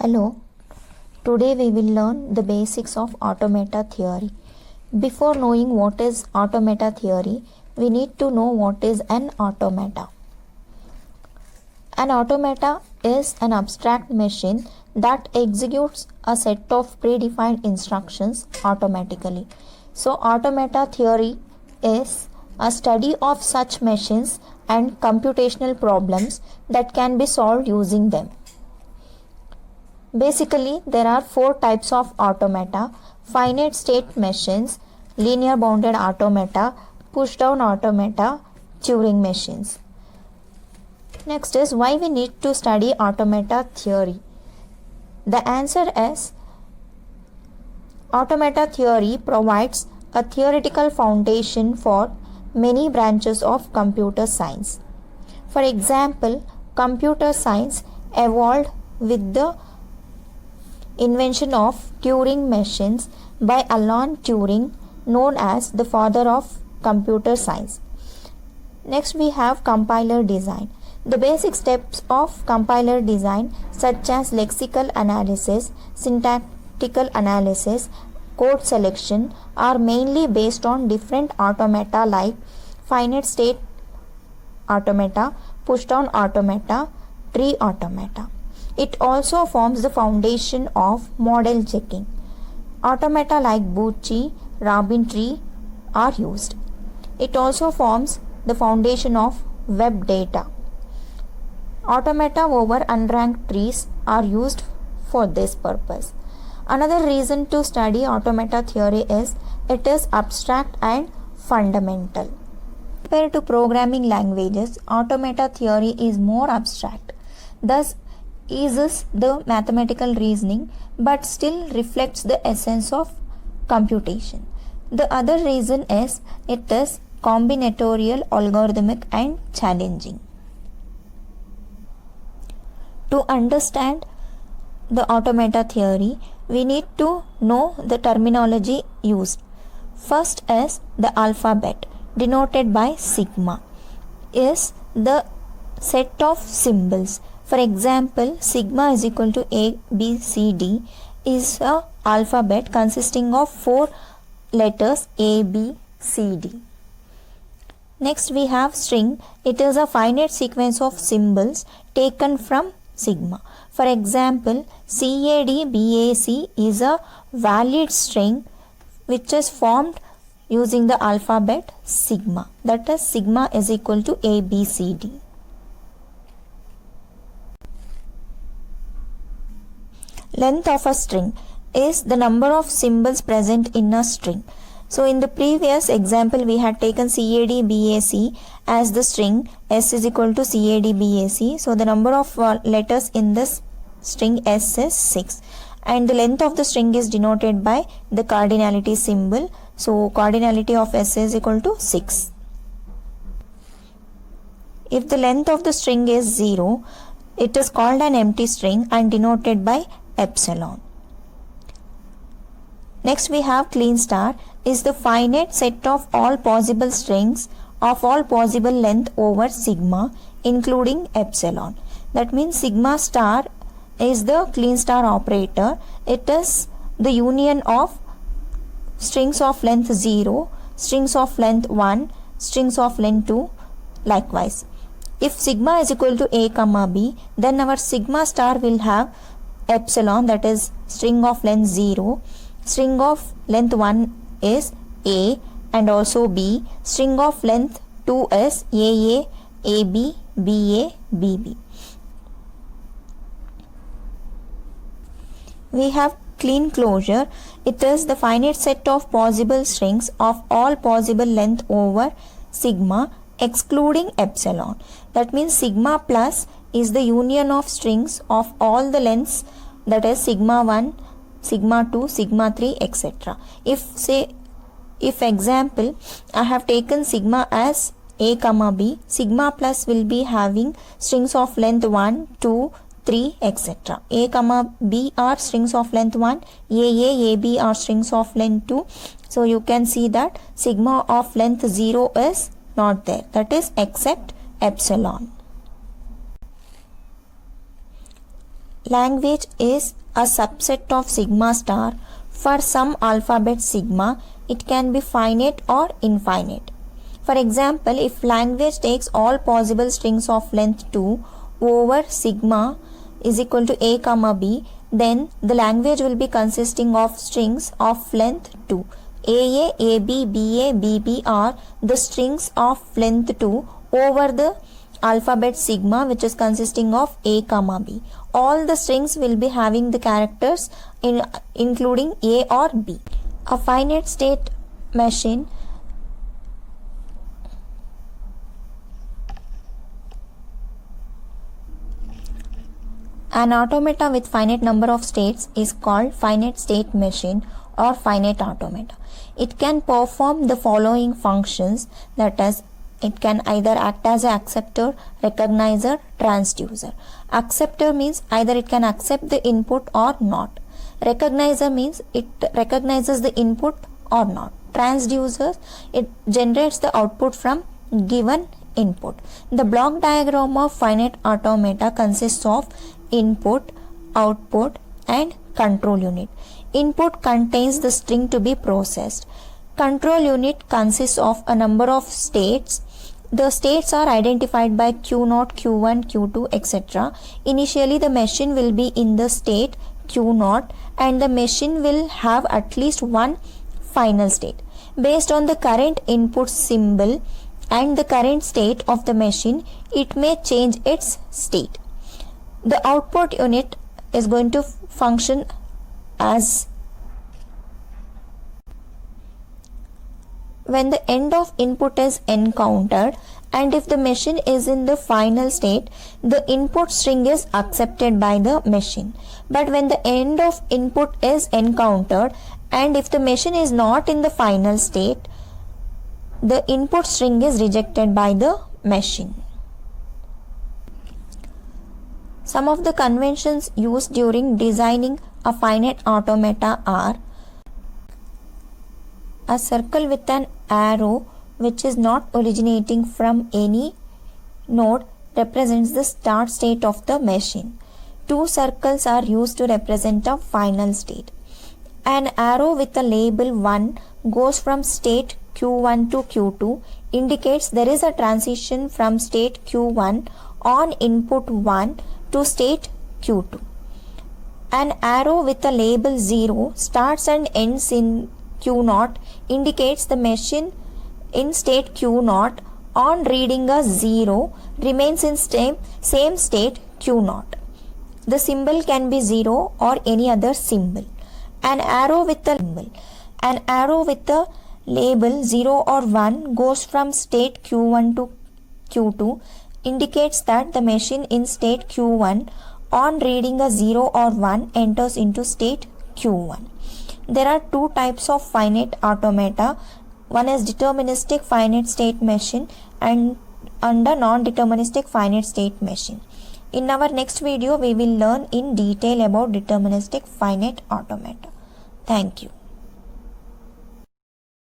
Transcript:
Hello, today we will learn the basics of automata theory. Before knowing what is automata theory, we need to know what is an automata. An automata is an abstract machine that executes a set of predefined instructions automatically. So, automata theory is a study of such machines and computational problems that can be solved using them. Basically, there are four types of automata: finite state machines, linear bounded automata, push down automata, Turing machines. Next is why we need to study automata theory. The answer is automata theory provides a theoretical foundation for many branches of computer science. For example, computer science evolved with the invention of Turing machines by Alan Turing, known as the father of computer science. Next, we have compiler design. The basic steps of compiler design, such as lexical analysis, syntactical analysis, code selection, are mainly based on different automata like finite state automata, push down automata, tree automata. It also forms the foundation of model checking. Automata like Boottree, Rabin tree are used. It also forms the foundation of web data. Automata over unranked trees are used for this purpose. Another reason to study automata theory is it is abstract and fundamental. Compared to programming languages, automata theory is more abstract. Thus, eases the mathematical reasoning but still reflects the essence of computation. The other reason is it is combinatorial, algorithmic, and challenging. To understand the automata theory, we need to know the terminology used. First is the alphabet, denoted by sigma, is the set of symbols. For example, sigma is equal to A, B, C, D is a alphabet consisting of 4 letters A, B, C, D. Next we have string. It is a finite sequence of symbols taken from sigma. For example, CADBAC is a valid string which is formed using the alphabet sigma. That is, sigma is equal to ABCD. Length of a string is the number of symbols present in a string. So in the previous example, we had taken CADBAC as the string, S is equal to CADBAC. So the number of letters in this string S is 6. And the length of the string is denoted by the cardinality symbol. So cardinality of S is equal to 6. If the length of the string is 0, it is called an empty string and denoted by epsilon. Next we have clean star is the finite set of all possible strings of all possible length over sigma including epsilon. That means sigma star is the clean star operator. It is the union of strings of length 0, strings of length 1, strings of length 2 likewise. If sigma is equal to A comma B, then our sigma star will have epsilon, that is string of length 0, string of length 1 is A and also B, string of length 2 is AA, AB, BA, BB. We have clean closure. It is the finite set of possible strings of all possible length over sigma excluding epsilon. That means sigma plus is the union of strings of all the lengths, that is sigma 1, sigma 2, sigma 3, etc. If example, I have taken sigma as A comma B, sigma plus will be having strings of length 1, 2, 3, etc. A comma B are strings of length 1, AA, AB are strings of length 2. So you can see that sigma of length 0 is not there, that is except epsilon. Language is a subset of sigma star. For some alphabet sigma, it can be finite or infinite. For example, if language takes all possible strings of length 2 over sigma is equal to a comma b, then the language will be consisting of strings of length 2. AA, AB, BA, BB are the strings of length 2 over the alphabet sigma, which is consisting of a comma b. All the strings will be having the characters including a or b. A finite state machine An automata with finite number of states is called finite state machine or finite automata. It can perform the following functions, that is, it can either act as an acceptor, recognizer, transducer. Acceptor means either it can accept the input or not. Recognizer means it recognizes the input or not. Transducer, it generates the output from given input. The block diagram of finite automata consists of input, output, and control unit. Input contains the string to be processed. Control unit consists of a number of states. The states are identified by Q0, Q1, Q2, etc. Initially, the machine will be in the state Q0 and the machine will have at least one final state. Based on the current input symbol and the current state of the machine, it may change its state. The output unit is going to function as when the end of input is encountered, and if the machine is in the final state, the input string is accepted by the machine. But when the end of input is encountered and if the machine is not in the final state, the input string is rejected by the machine. Some of the conventions used during designing a finite automata are: a circle with an arrow which is not originating from any node represents the start state of the machine. Two circles are used to represent a final state. An arrow with a label 1 goes from state Q1 to Q2, indicates there is a transition from state Q1 on input 1 to state Q2. An arrow with a label 0 starts and ends in Q0, indicates the machine in state Q0 on reading a 0 remains in same state Q0. The symbol can be 0 or any other symbol. An arrow with a label 0 or 1 goes from state Q1 to Q2, indicates that the machine in state Q1 on reading a 0 or 1 enters into state Q1. There are two types of finite automata. One is deterministic finite state machine and a non-deterministic finite state machine. In our next video, we will learn in detail about deterministic finite automata. Thank you.